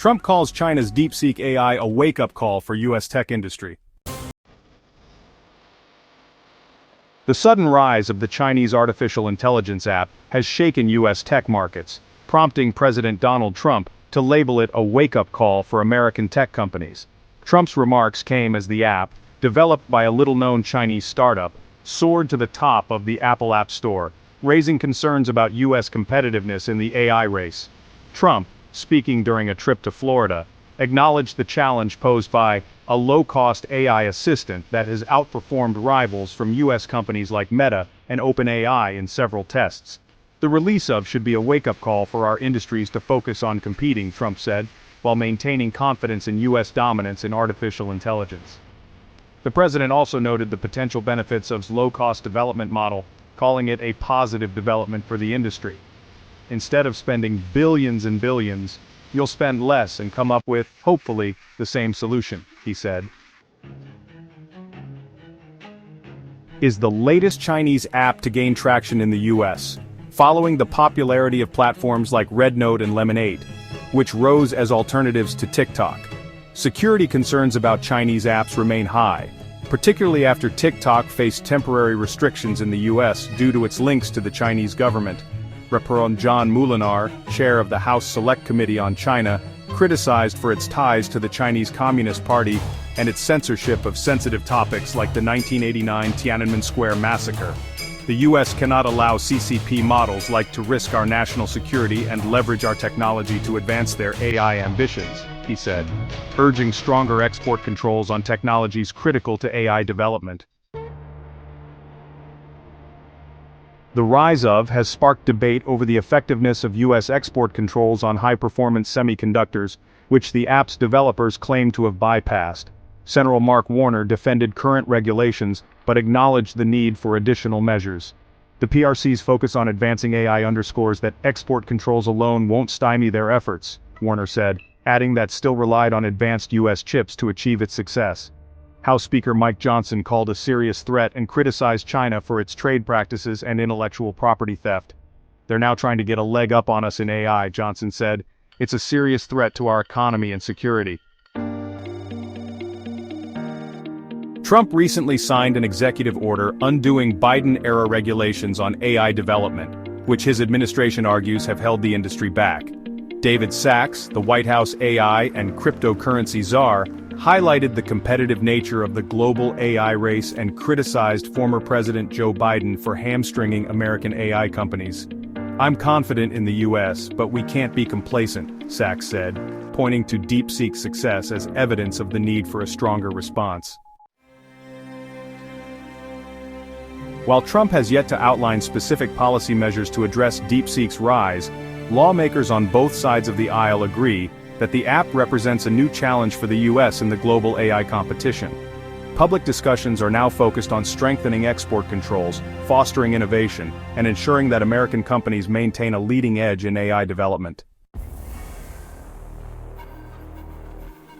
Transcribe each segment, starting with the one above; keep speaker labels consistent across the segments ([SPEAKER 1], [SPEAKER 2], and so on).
[SPEAKER 1] Trump calls China's DeepSeek AI a wake-up call for U.S. tech industry. The sudden rise of the Chinese artificial intelligence app has shaken U.S. tech markets, prompting President Donald Trump to label it a wake-up call for American tech companies. Trump's remarks came as the app, developed by a little-known Chinese startup, soared to the top of the Apple App Store, raising concerns about U.S. competitiveness in the AI race. Trump, speaking during a trip to Florida, acknowledged the challenge posed by a low-cost AI assistant that has outperformed rivals from U.S. companies like Meta and OpenAI in several tests. The release of should be a wake-up call for our industries to focus on competing, Trump said, while maintaining confidence in U.S. dominance in artificial intelligence. The president also noted the potential benefits of low-cost development model, calling it a positive development for the industry. Instead of spending billions and billions, you'll spend less and come up with, hopefully, the same solution, he said. Is the latest Chinese app to gain traction in the US, following the popularity of platforms like Rednote and Lemonade, which rose as alternatives to TikTok. Security concerns about Chinese apps remain high, particularly after TikTok faced temporary restrictions in the US due to its links to the Chinese government. Rep. John Moulinar, chair of the House Select Committee on China, criticized for its ties to the Chinese Communist Party and its censorship of sensitive topics like the 1989 Tiananmen Square massacre. The US cannot allow CCP models like to risk our national security and leverage our technology to advance their AI ambitions, he said, urging stronger export controls on technologies critical to AI development. The rise of has sparked debate over the effectiveness of U.S. export controls on high-performance semiconductors, which the app's developers claim to have bypassed. Senator Mark Warner defended current regulations, but acknowledged the need for additional measures. The PRC's focus on advancing AI underscores that export controls alone won't stymie their efforts, Warner said, adding that still relied on advanced U.S. chips to achieve its success. House Speaker Mike Johnson called a serious threat and criticized China for its trade practices and intellectual property theft. They're now trying to get a leg up on us in AI, Johnson said. It's a serious threat to our economy and security. Trump recently signed an executive order undoing Biden-era regulations on AI development, which his administration argues have held the industry back. David Sachs, the White House AI and cryptocurrency czar, highlighted the competitive nature of the global AI race and criticized former President Joe Biden for hamstringing American AI companies. I'm confident in the US, but we can't be complacent, Sachs said, pointing to DeepSeek's success as evidence of the need for a stronger response. While Trump has yet to outline specific policy measures to address DeepSeek's rise, lawmakers on both sides of the aisle agree that the app represents a new challenge for the U.S. in the global AI competition. Public discussions are now focused on strengthening export controls, fostering innovation, and ensuring that American companies maintain a leading edge in AI development.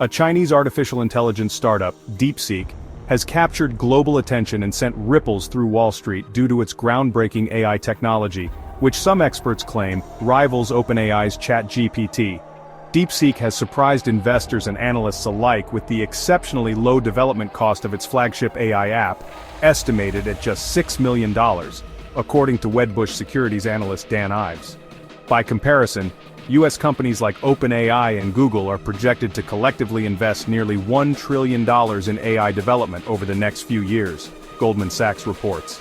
[SPEAKER 1] A Chinese artificial intelligence startup, DeepSeek, has captured global attention and sent ripples through Wall Street due to its groundbreaking AI technology, which some experts claim rivals OpenAI's ChatGPT. DeepSeek has surprised investors and analysts alike with the exceptionally low development cost of its flagship AI app, estimated at just $6 million, according to Wedbush Securities analyst Dan Ives. By comparison, U.S. companies like OpenAI and Google are projected to collectively invest nearly $1 trillion in AI development over the next few years, Goldman Sachs reports.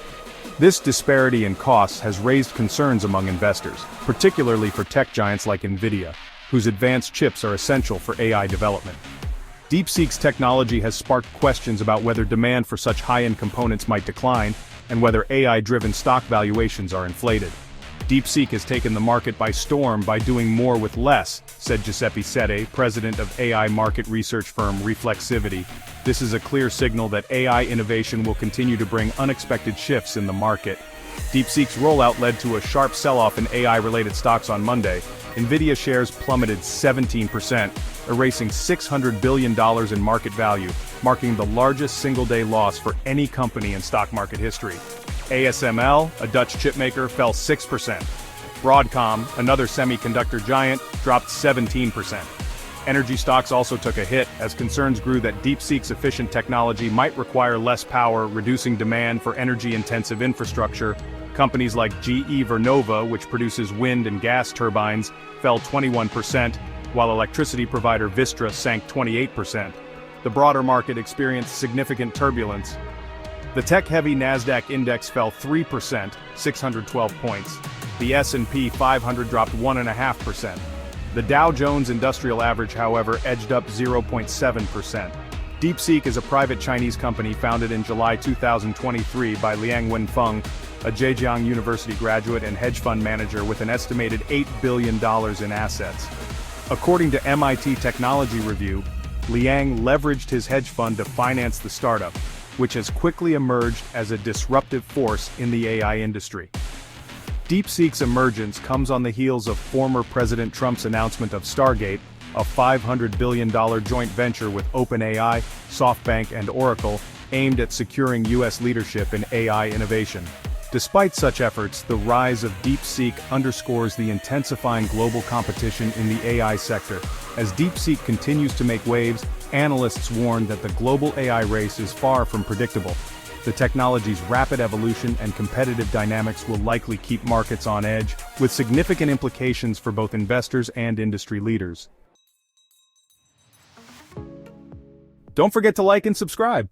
[SPEAKER 1] This disparity in costs has raised concerns among investors, particularly for tech giants like Nvidia, whose advanced chips are essential for AI development. DeepSeek's technology has sparked questions about whether demand for such high-end components might decline, and whether AI-driven stock valuations are inflated. DeepSeek has taken the market by storm by doing more with less, said Giuseppe Sette, president of AI market research firm Reflexivity. This is a clear signal that AI innovation will continue to bring unexpected shifts in the market. DeepSeek's rollout led to a sharp sell-off in AI-related stocks on Monday. Nvidia shares plummeted 17%, erasing $600 billion in market value, marking the largest single-day loss for any company in stock market history. ASML, a Dutch chipmaker, fell 6%. Broadcom, another semiconductor giant, dropped 17%. Energy stocks also took a hit as concerns grew that DeepSeek's efficient technology might require less power, reducing demand for energy-intensive infrastructure. Companies like GE Vernova, which produces wind and gas turbines, fell 21%, while electricity provider Vistra sank 28%. The broader market experienced significant turbulence. The tech-heavy Nasdaq index fell 3%, 612 points. The S&P 500 dropped 1.5%. The Dow Jones Industrial Average, however, edged up 0.7%. DeepSeek is a private Chinese company founded in July 2023 by Liang Wenfeng, a Zhejiang University graduate and hedge fund manager with an estimated $8 billion in assets. According to MIT Technology Review, Liang leveraged his hedge fund to finance the startup, which has quickly emerged as a disruptive force in the AI industry. DeepSeek's emergence comes on the heels of former President Trump's announcement of Stargate, a $500 billion joint venture with OpenAI, SoftBank and Oracle, aimed at securing U.S. leadership in AI innovation. Despite such efforts, the rise of DeepSeek underscores the intensifying global competition in the AI sector. As DeepSeek continues to make waves, analysts warn that the global AI race is far from predictable. The technology's rapid evolution and competitive dynamics will likely keep markets on edge, with significant implications for both investors and industry leaders. Don't forget to like and subscribe.